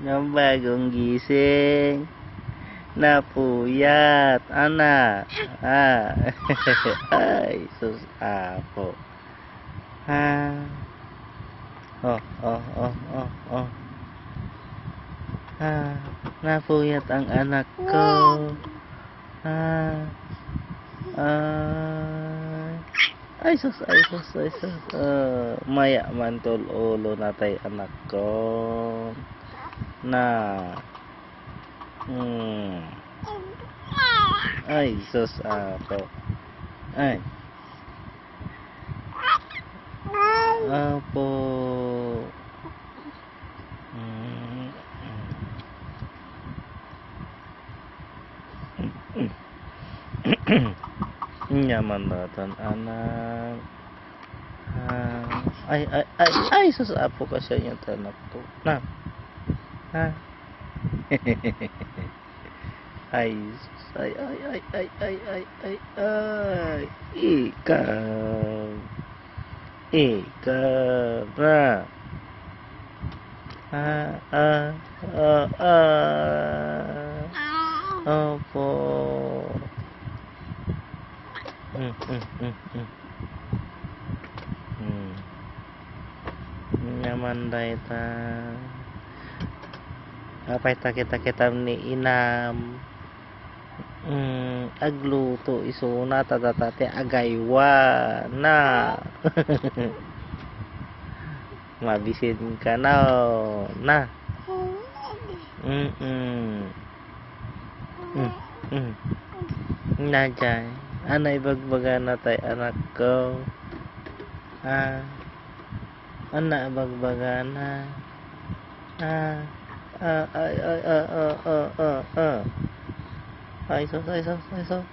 ng bagong gising. Napuyat, anak. Ay, sus ako. Oh, oh, oh, oh, oh. Napuyat ang anak ko. Ay, sus, ay, sus, ay, sus. Maya man tol ulo natay anak ko. Ay, sus ako. Ay. Apo. Nyaman natin anak. Ay, sus apo kasi yung tanak to. Na. Ay, sus, ay, ikaw, na. Opo. Nyaman dahil apay kita ni inam. Agluto isuna tatate agaywa na. Mabisin ka na. Najay, ano ibagbaga na tay anak ko? Ano ibagbaga na? Ay, sus, ay, sus, ay, sus.